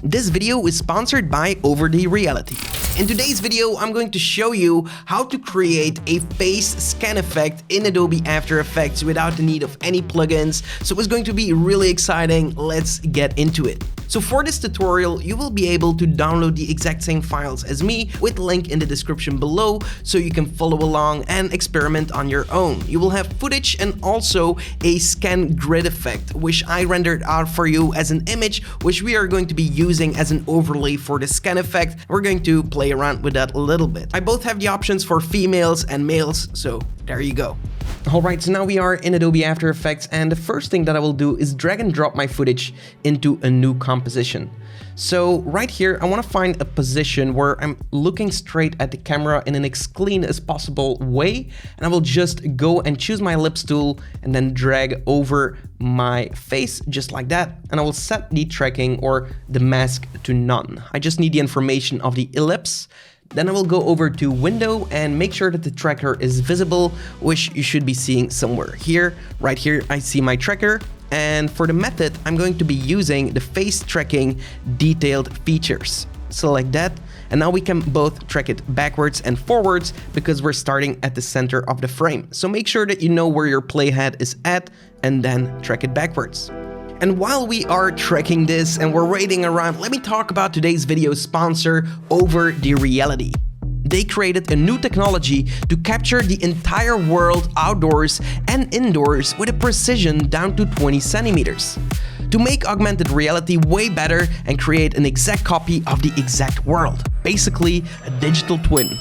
This video is sponsored by Adobe Reality. In today's video, I'm going to show you how to create a face scan effect in Adobe After Effects without the need of any plugins. So it's going to be really exciting. Let's get into it. So for this tutorial, you will be able to download the exact same files as me with the link in the description below so you can follow along and experiment on your own. You will have footage and also a scan grid effect, which I rendered out for you as an image, which we are going to be using as an overlay for the scan effect. We're going to play around with that a little bit. I both have the options for females and males, so there you go. Alright, so now we are in Adobe After Effects, and the first thing that I will do is drag and drop my footage into a new composition. So right here, I want to find a position where I'm looking straight at the camera in an as clean as possible way, and I will just go and choose my ellipse tool and then drag over my face just like that, and I will set the tracking or the mask to none. I just need the information of the ellipse. Then I will go over to Window and make sure that the tracker is visible, which you should be seeing somewhere here. Right here, I see my tracker. And for the method, I'm going to be using the face tracking detailed features. Select that. And now we can both track it backwards and forwards because we're starting at the center of the frame. So make sure that you know where your playhead is at and then track it backwards. And while we are tracking this and we're waiting around, let me talk about today's video sponsor, Adobe Reality. They created a new technology to capture the entire world outdoors and indoors with a precision down to 20 centimeters. To make augmented reality way better and create an exact copy of the exact world. Basically, a digital twin.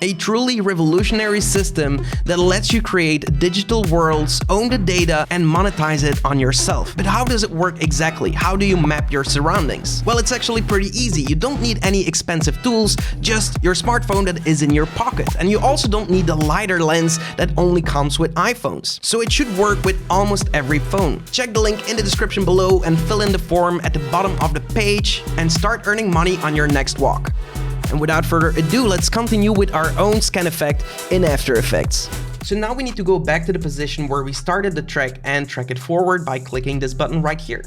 A truly revolutionary system that lets you create digital worlds, own the data, and monetize it on yourself. But how does it work exactly? How do you map your surroundings? Well, it's actually pretty easy. You don't need any expensive tools, just your smartphone that is in your pocket. And you also don't need the LiDAR lens that only comes with iPhones. So it should work with almost every phone. Check the link in the description below and fill in the form at the bottom of the page and start earning money on your next walk. And without further ado, let's continue with our own scan effect in After Effects. So now we need to go back to the position where we started the track and track it forward by clicking this button right here.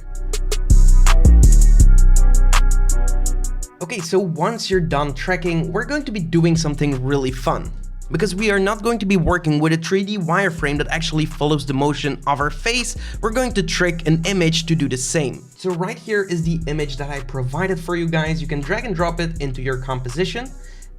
Okay, so once you're done tracking, we're going to be doing something really fun. Because we are not going to be working with a 3D wireframe that actually follows the motion of our face, we're going to trick an image to do the same. So right here is the image that I provided for you guys. You can drag and drop it into your composition.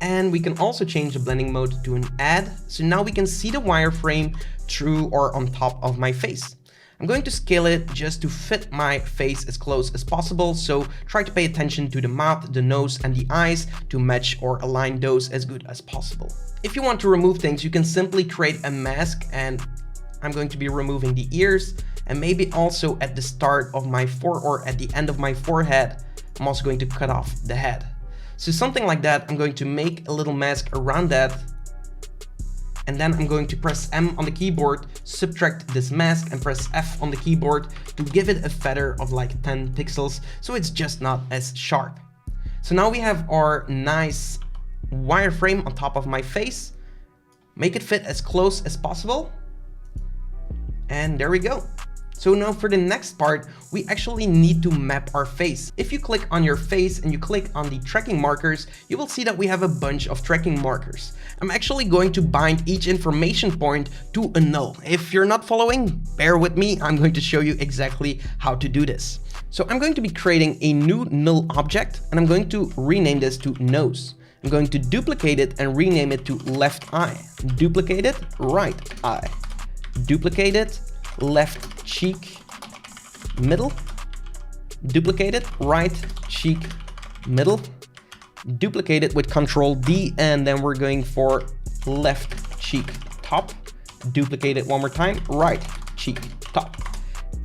And we can also change the blending mode to an add. So now we can see the wireframe through or on top of my face. I'm going to scale it just to fit my face as close as possible, so try to pay attention to the mouth, the nose, and the eyes to match or align those as good as possible. If you want to remove things, you can simply create a mask, and I'm going to be removing the ears, and maybe also at the start of my or at the end of my forehead, I'm also going to cut off the head. So something like that, I'm going to make a little mask around that. And then I'm going to press M on the keyboard, subtract this mask, and press F on the keyboard to give it a feather of like 10 pixels, so it's just not as sharp. So now we have our nice wireframe on top of my face. Make it fit as close as possible. And there we go. So now for the next part, we actually need to map our face. If you click on your face and you click on the tracking markers, you will see that we have a bunch of tracking markers. I'm actually going to bind each information point to a null. If you're not following, bear with me. I'm going to show you exactly how to do this. So I'm going to be creating a new null object, and I'm going to rename this to nose. I'm going to duplicate it and rename it to left eye. Duplicate it, right eye. Duplicate it, left cheek, middle. Duplicate it, right cheek, middle. Duplicate it with Control D, and then we're going for left cheek top. Duplicate it one more time, right cheek top.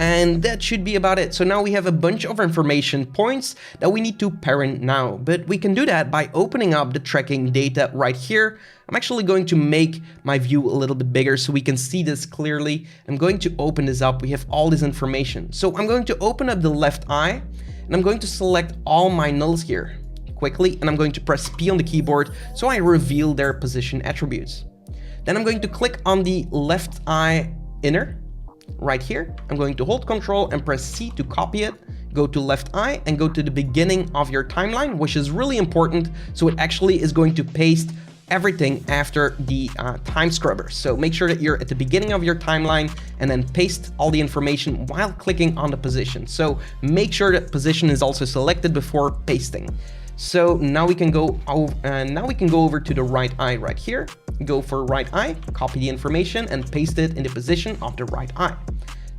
And that should be about it. So now we have a bunch of information points that we need to parent now, but we can do that by opening up the tracking data right here. I'm actually going to make my view a little bit bigger so we can see this clearly. I'm going to open this up. We have all this information. So I'm going to open up the left eye, and I'm going to select all my nulls here quickly, and I'm going to press P on the keyboard so I reveal their position attributes. Then I'm going to click on the left eye inner, right here. I'm going to hold Control and press C to copy it. Go to left eye and go to the beginning of your timeline, which is really important. So it actually is going to paste everything after the time scrubber. So make sure that you're at the beginning of your timeline and then paste all the information while clicking on the position. So make sure that position is also selected before pasting. So now we can go over to the right eye right here. Go for right eye, copy the information and paste it in the position of the right eye.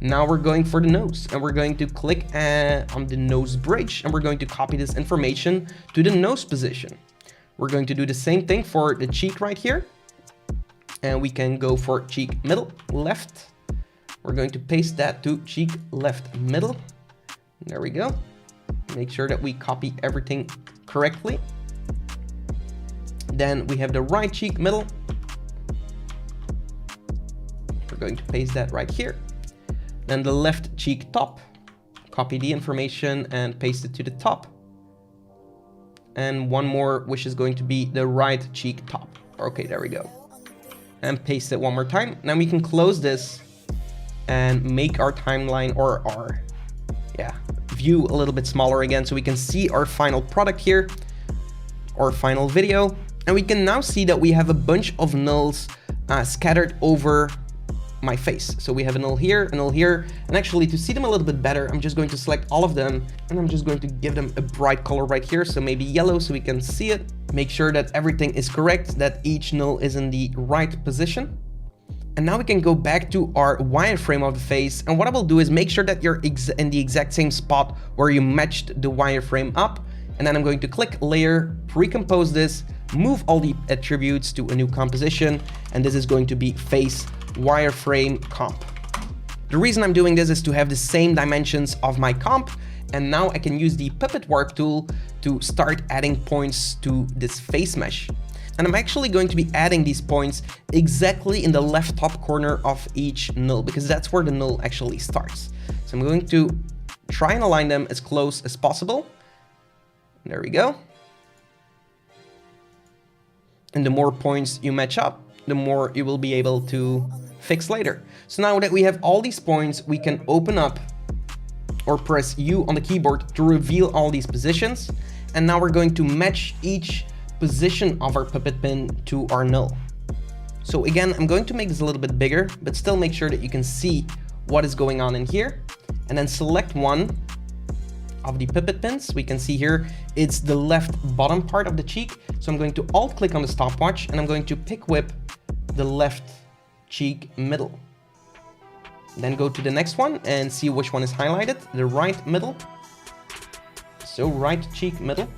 Now we're going for the nose and we're going to click on the nose bridge and we're going to copy this information to the nose position. We're going to do the same thing for the cheek right here. And we can go for cheek middle, left. We're going to paste that to cheek left middle. There we go. Make sure that we copy everything correctly. Then we have the right cheek middle. We're going to paste that right here. Then the left cheek top, copy the information and paste it to the top. And one more, which is going to be the right cheek top. Okay, there we go. And paste it one more time. Now we can close this and make our timeline or our view a little bit smaller again so we can see our final product here, our final video. And we can now see that we have a bunch of nulls scattered over my face. So we have a null here, and actually to see them a little bit better, I'm just going to select all of them and I'm just going to give them a bright color right here. So maybe yellow so we can see it. Make sure that everything is correct, that each null is in the right position. And now we can go back to our wireframe of the face. And what I will do is make sure that you're in the exact same spot where you matched the wireframe up. And then I'm going to click layer, pre-compose this, move all the attributes to a new composition. And this is going to be face wireframe comp. The reason I'm doing this is to have the same dimensions of my comp. And now I can use the puppet warp tool to start adding points to this face mesh. And I'm actually going to be adding these points exactly in the left top corner of each null, because that's where the null actually starts. So I'm going to try and align them as close as possible. There we go. And the more points you match up, the more you will be able to fix later. So now that we have all these points, we can open up or press U on the keyboard to reveal all these positions. And now we're going to match each position of our puppet pin to our null. So again, I'm going to make this a little bit bigger, but still make sure that you can see what is going on in here. And then select one of the puppet pins. We can see here, it's the left bottom part of the cheek. So I'm going to alt click on the stopwatch and I'm going to pick whip the left cheek middle. Then go to the next one and see which one is highlighted, the right middle. So right cheek middle.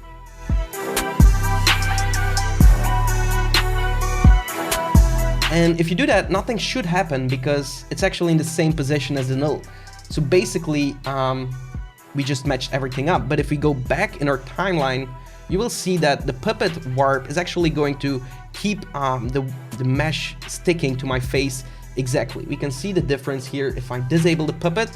And if you do that, nothing should happen because it's actually in the same position as the null. So basically, we just matched everything up. But if we go back in our timeline, you will see that the puppet warp is actually going to keep the mesh sticking to my face exactly. We can see the difference here. If I disable the puppet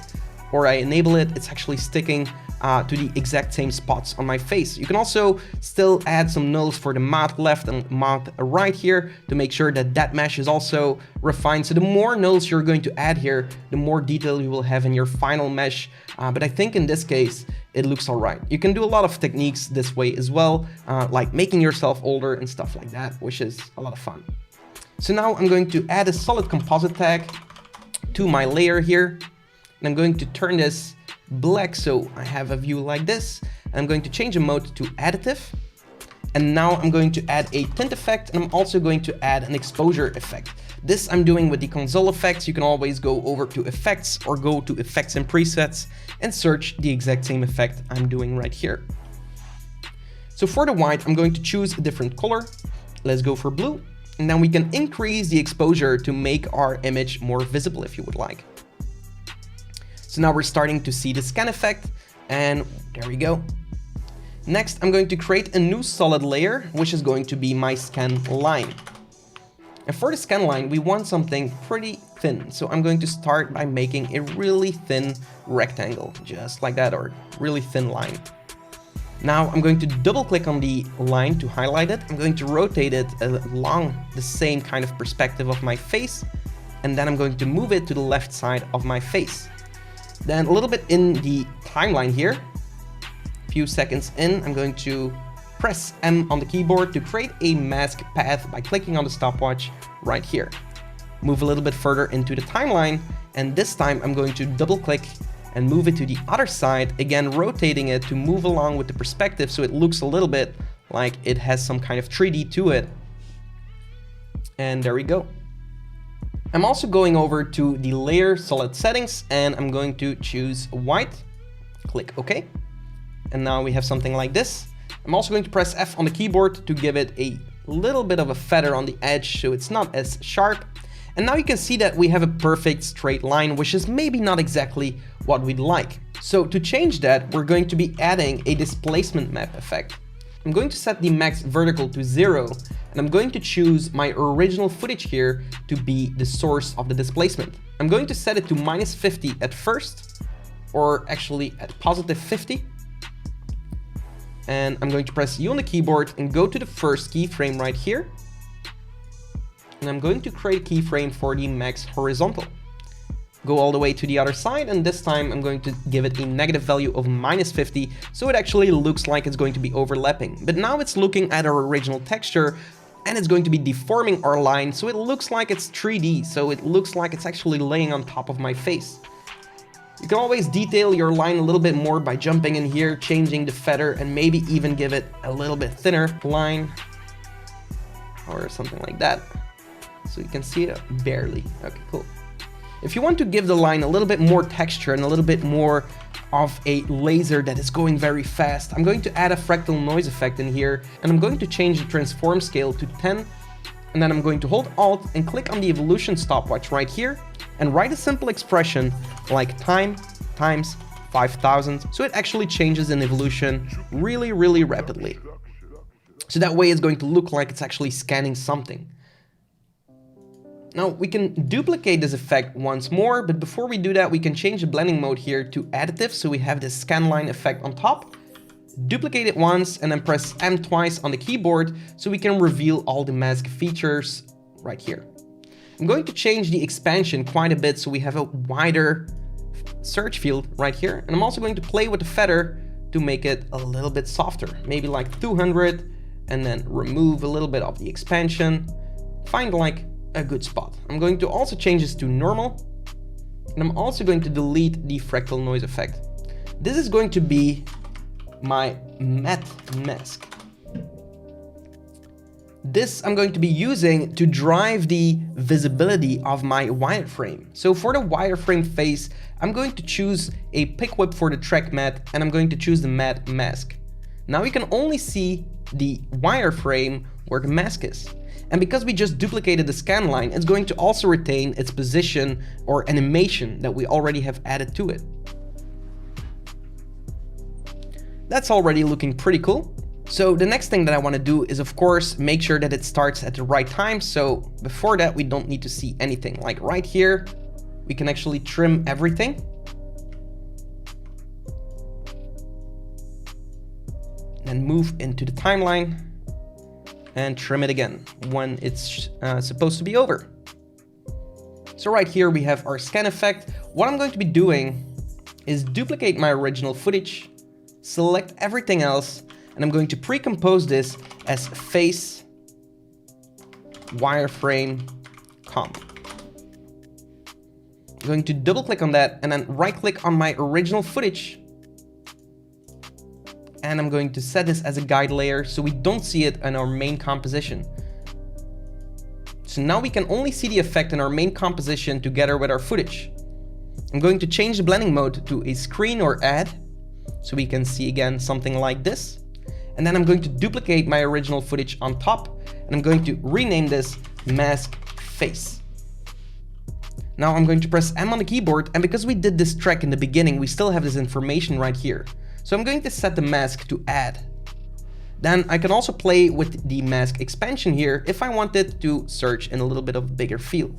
or I enable it, it's actually sticking to the exact same spots on my face. You can also still add some nulls for the mouth left and mouth right here to make sure that that mesh is also refined. So the more nulls you're going to add here, the more detail you will have in your final mesh. But I think in this case, it looks all right. You can do a lot of techniques this way as well, like making yourself older and stuff like that, which is a lot of fun. So now I'm going to add a solid composite tag to my layer here. And I'm going to turn this black so I have a view like this. And I'm going to change the mode to additive. And now I'm going to add a tint effect, and I'm also going to add an exposure effect. This I'm doing with the console effects. You can always go over to effects or go to effects and presets and search the exact same effect I'm doing right here. So for the white, I'm going to choose a different color. Let's go for blue. And then we can increase the exposure to make our image more visible if you would like. So now we're starting to see the scan effect, and there we go. Next, I'm going to create a new solid layer, which is going to be my scan line. And for the scan line, we want something pretty thin. So I'm going to start by making a really thin rectangle, just like that, or really thin line. Now I'm going to double click on the line to highlight it. I'm going to rotate it along the same kind of perspective of my face. and then I'm going to move it to the left side of my face. Then a little bit in the timeline here, a few seconds in, I'm going to press M on the keyboard to create a mask path by clicking on the stopwatch right here. Move a little bit further into the timeline, and this time I'm going to double click and move it to the other side, again rotating it to move along with the perspective so it looks a little bit like it has some kind of 3D to it. And there we go. I'm also going over to the layer solid settings, and I'm going to choose white, click OK. And now we have something like this. I'm also going to press F on the keyboard to give it a little bit of a feather on the edge so it's not as sharp. And now you can see that we have a perfect straight line, which is maybe not exactly what we'd like. So to change that, we're going to be adding a displacement map effect. I'm going to set the max vertical to 0, and I'm going to choose my original footage here to be the source of the displacement. I'm going to set it to -50 at first, or actually at +50. And I'm going to press U on the keyboard and go to the first keyframe right here. And I'm going to create a keyframe for the max horizontal. Go all the way to the other side, and this time I'm going to give it a negative value of -50, so it actually looks like it's going to be overlapping. But now it's looking at our original texture, and it's going to be deforming our line, so it looks like it's 3D, so it looks like it's actually laying on top of my face. You can always detail your line a little bit more by jumping in here, changing the feather, and maybe even give it a little bit thinner line or something like that. So you can see it barely. Okay, cool. If you want to give the line a little bit more texture and a little bit more of a laser that is going very fast, I'm going to add a fractal noise effect in here, and I'm going to change the transform scale to 10. And then I'm going to hold Alt and click on the evolution stopwatch right here and write a simple expression like time times 5000. So it actually changes in evolution really rapidly. So that way it's going to look like it's actually scanning something. Now we can duplicate this effect once more, but before we do that, we can change the blending mode here to additive. So we have this scan line effect on top. Duplicate it once and then press M twice on the keyboard so we can reveal all the mask features right here. I'm going to change the expansion quite a bit so we have a wider search field right here. And I'm also going to play with the feather to make it a little bit softer, maybe like 200, and then remove a little bit of the expansion. Find like a good spot. I'm going to also change this to normal, and I'm also going to delete the fractal noise effect. This is going to be my matte mask. This I'm going to be using to drive the visibility of my wireframe. So for the wireframe face, I'm going to choose a pick whip for the track matte, and I'm going to choose the matte mask. Now you can only see the wireframe where the mask is. And because we just duplicated the scan line, it's going to also retain its position or animation that we already have added to it. That's already looking pretty cool. So the next thing that I want to do is, of course, make sure that it starts at the right time. So before that, we don't need to see anything. Like right here, we can actually trim everything. Then move into the timeline and trim it again when it's supposed to be over. So right here we have our scan effect. What I'm going to be doing is duplicate my original footage, select everything else, and I'm going to pre-compose this as face wireframe comp. I'm going to double click on that and then right click on my original footage. And I'm going to set this as a guide layer so we don't see it in our main composition. So now we can only see the effect in our main composition together with our footage. I'm going to change the blending mode to a screen or add so we can see again something like this. And then I'm going to duplicate my original footage on top, and I'm going to rename this mask face. Now I'm going to press M on the keyboard, and because we did this track in the beginning, we still have this information right here. So I'm going to set the mask to add. Then I can also play with the mask expansion here if I wanted to search in a little bit of bigger field.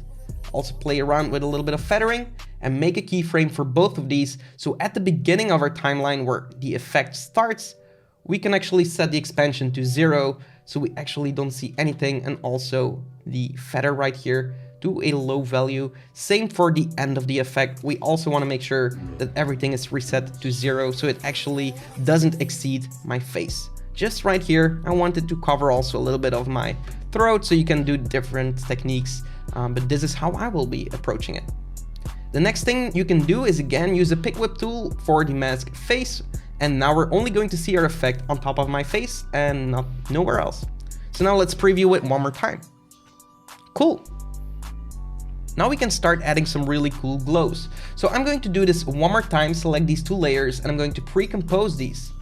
Also play around with a little bit of feathering and make a keyframe for both of these. So at the beginning of our timeline where the effect starts, we can actually set the expansion to 0 so we actually don't see anything, and also the feather right here to to a low value. Same for the end of the effect. We also want to make sure that everything is reset to 0 so it actually doesn't exceed my face. Just right here, I wanted to cover also a little bit of my throat, so you can do different techniques, but this is how I will be approaching it. The next thing you can do is again use the pick whip tool for the mask face, and now we're only going to see our effect on top of my face and nowhere else. So now let's preview it one more time. Cool. Now we can start adding some really cool glows. So I'm going to do this one more time, select these 2 layers, and I'm going to pre-compose these.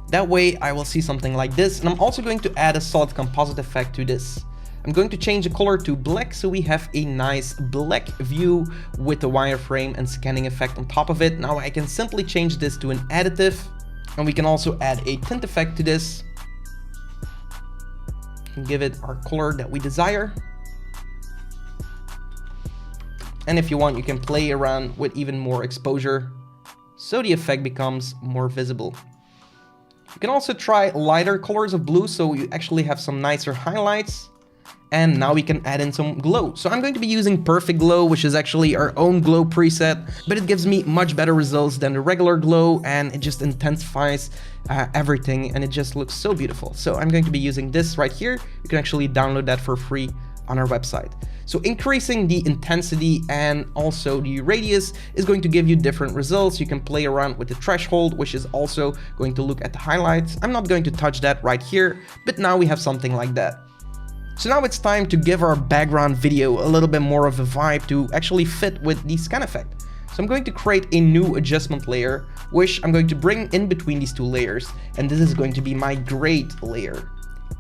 That way I will see something like this, and I'm also going to add a solid composite effect to this. I'm going to change the color to black so we have a nice black view with the wireframe and scanning effect on top of it. Now I can simply change this to an additive, and we can also add a tint effect to this and give it our color that we desire. And if you want, you can play around with even more exposure so the effect becomes more visible. You can also try lighter colors of blue so you actually have some nicer highlights. And now we can add in some glow. So I'm going to be using Perfect Glow, which is actually our own glow preset, but it gives me much better results than the regular glow, and it just intensifies everything, and it just looks so beautiful. So I'm going to be using this right here. You can actually download that for free on our website. So increasing the intensity and also the radius is going to give you different results. You can play around with the threshold, which is also going to look at the highlights. I'm not going to touch that right here, but now we have something like that. So now it's time to give our background video a little bit more of a vibe to actually fit with the scan effect. So I'm going to create a new adjustment layer, which I'm going to bring in between these 2 layers, and this is going to be my grade layer.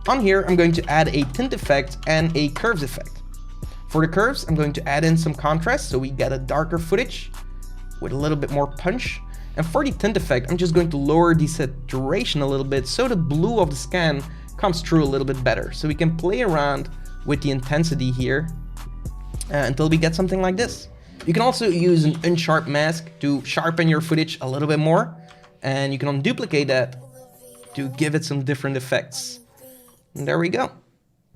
On here, I'm going to add a tint effect and a curves effect. For the curves, I'm going to add in some contrast so we get a darker footage with a little bit more punch. And for the tint effect, I'm just going to lower the saturation a little bit so the blue of the scan comes through a little bit better. So we can play around with the intensity here until we get something like this. You can also use an unsharp mask to sharpen your footage a little bit more, and you can unduplicate that to give it some different effects. And there we go.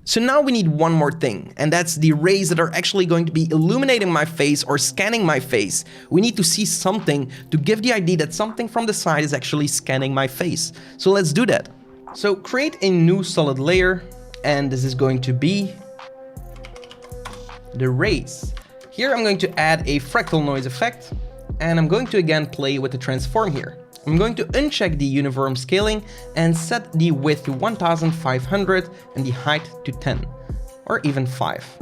So now we need one more thing, and that's the rays that are actually going to be illuminating my face or scanning my face. We need to see something to give the idea that something from the side is actually scanning my face. So let's do that. So create a new solid layer, and this is going to be the rays. Here I'm going to add a fractal noise effect, and I'm going to again play with the transform here. I'm going to uncheck the uniform scaling and set the width to 1500 and the height to 10 or even 5.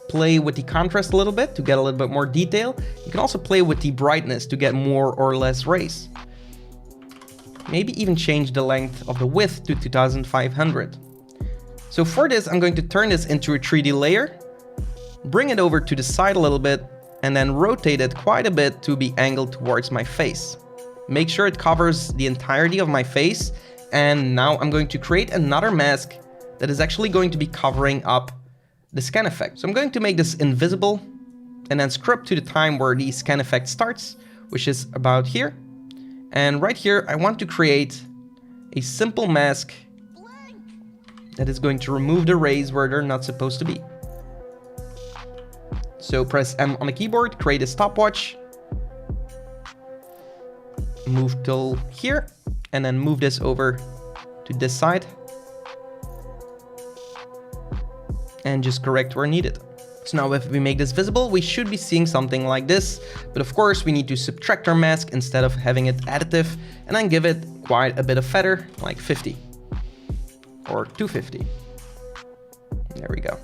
Play with the contrast a little bit to get a little bit more detail. You can also play with the brightness to get more or less rays. Maybe even change the length of the width to 2500. So for this, I'm going to turn this into a 3D layer, bring it over to the side a little bit, and then rotate it quite a bit to be angled towards my face. Make sure it covers the entirety of my face, and now I'm going to create another mask that is actually going to be covering up the scan effect. So I'm going to make this invisible and then scrub to the time where the scan effect starts, which is about here. And right here, I want to create a simple mask that is going to remove the rays where they're not supposed to be. So press M on the keyboard, create a stopwatch, move till here, and then move this over to this side. And just correct where needed. So now if we make this visible, we should be seeing something like this. But of course, we need to subtract our mask instead of having it additive, and then give it quite a bit of feather, like 50 or 250. There we go.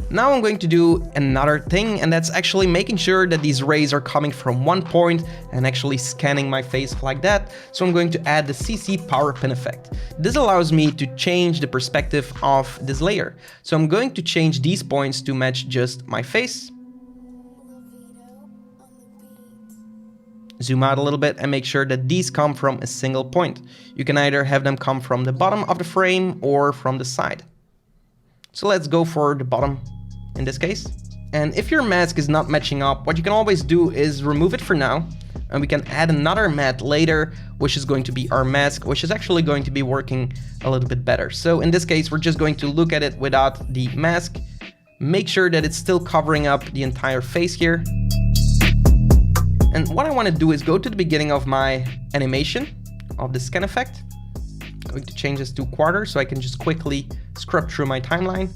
Now I'm going to do another thing, and that's actually making sure that these rays are coming from one point and actually scanning my face like that. So I'm going to add the CC power pin effect. This allows me to change the perspective of this layer. So I'm going to change these points to match just my face. Zoom out a little bit and make sure that these come from a single point. You can either have them come from the bottom of the frame or from the side. So let's go for the bottom in this case. And if your mask is not matching up, what you can always do is remove it for now, and we can add another matte later, which is going to be our mask, which is actually going to be working a little bit better. So in this case, we're just going to look at it without the mask, make sure that it's still covering up the entire face here. And what I want to do is go to the beginning of my animation of the scan effect. I'm going to change this to quarter so I can just quickly scrub through my timeline.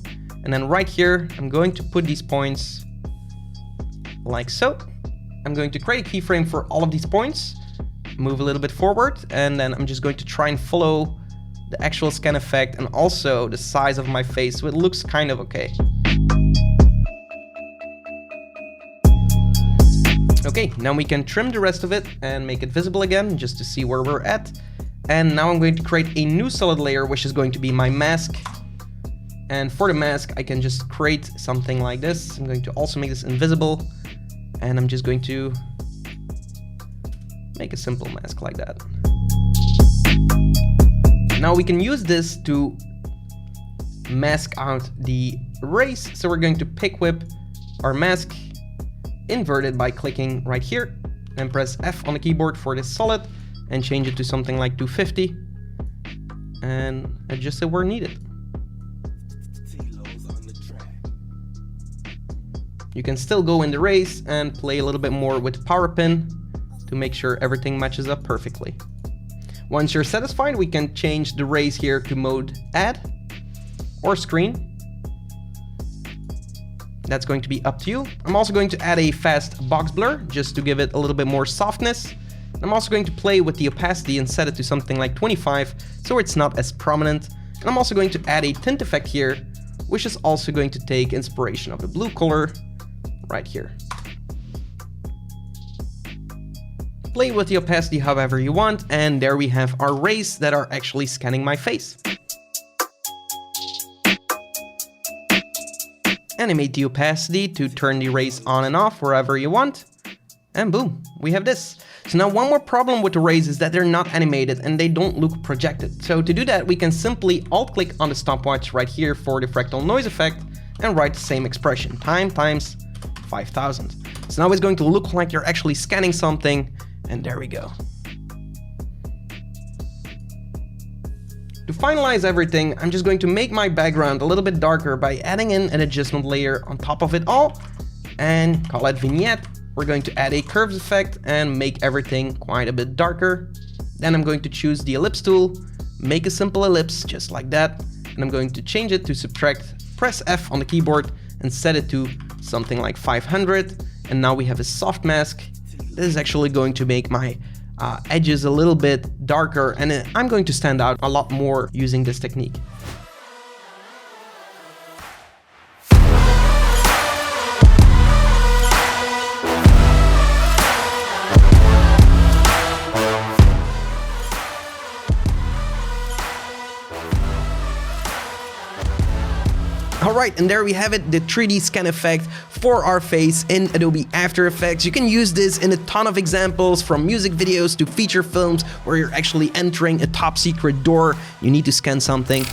And then right here, I'm going to put these points like so. I'm going to create a keyframe for all of these points, move a little bit forward, and then I'm just going to try and follow the actual scan effect and also the size of my face so it looks kind of okay. Okay, now we can trim the rest of it and make it visible again just to see where we're at. And now I'm going to create a new solid layer, which is going to be my mask. And for the mask, I can just create something like this. I'm going to also make this invisible. And I'm just going to make a simple mask like that. Now we can use this to mask out the rays. So we're going to pick whip our mask, invert it by clicking right here and press F on the keyboard for this solid and change it to something like 250 and adjust it where needed. You can still go in the rays and play a little bit more with the power pin to make sure everything matches up perfectly. Once you're satisfied, we can change the rays here to mode add or screen. That's going to be up to you. I'm also going to add a fast box blur just to give it a little bit more softness. I'm also going to play with the opacity and set it to something like 25 so it's not as prominent. And I'm also going to add a tint effect here, which is also going to take inspiration of the blue color right here. Play with the opacity however you want, and there we have our rays that are actually scanning my face. Animate the opacity to turn the rays on and off wherever you want. And boom, we have this. So now one more problem with the rays is that they're not animated and they don't look projected. So to do that, we can simply alt-click on the stopwatch right here for the fractal noise effect and write the same expression, time times 5000. So now it's going to look like you're actually scanning something, and there we go. To finalize everything, I'm just going to make my background a little bit darker by adding in an adjustment layer on top of it all and call it vignette. We're going to add a curves effect and make everything quite a bit darker. Then I'm going to choose the ellipse tool, make a simple ellipse just like that, and I'm going to change it to subtract, press F on the keyboard and set it to something like 500. And now we have a soft mask. This is actually going to make my edges a little bit darker, and I'm going to stand out a lot more using this technique. Alright, and there we have it, the 3D scan effect for our face in Adobe After Effects. You can use this in a ton of examples, from music videos to feature films where you're actually entering a top secret door. You need to scan something.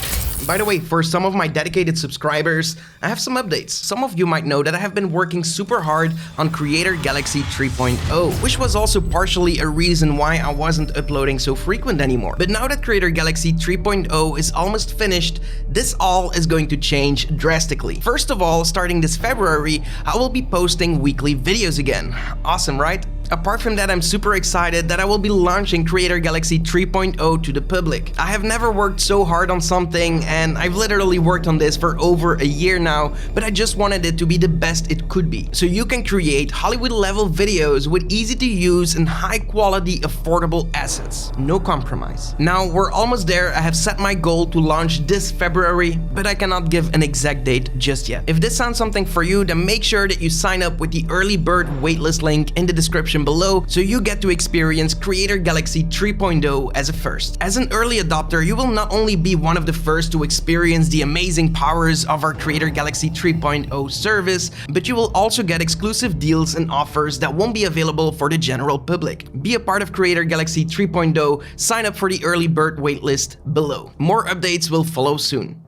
By the way, for some of my dedicated subscribers, I have some updates. Some of you might know that I have been working super hard on Creator Galaxy 3.0, which was also partially a reason why I wasn't uploading so frequent anymore. But now that Creator Galaxy 3.0 is almost finished, this all is going to change drastically. First of all, starting this February, I will be posting weekly videos again. Awesome, right? Apart from that, I'm super excited that I will be launching Creator Galaxy 3.0 to the public. I have never worked so hard on something, and I've literally worked on this for over a year now, but I just wanted it to be the best it could be. So you can create Hollywood-level videos with easy-to-use and high-quality, affordable assets. No compromise. Now, we're almost there. I have set my goal to launch this February, but I cannot give an exact date just yet. If this sounds something for you, then make sure that you sign up with the early bird waitlist link in the description below, so you get to experience Creator Galaxy 3.0 as a first. As an early adopter, you will not only be one of the first to experience the amazing powers of our Creator Galaxy 3.0 service, but you will also get exclusive deals and offers that won't be available for the general public. Be a part of Creator Galaxy 3.0, sign up for the early bird waitlist below. More updates will follow soon.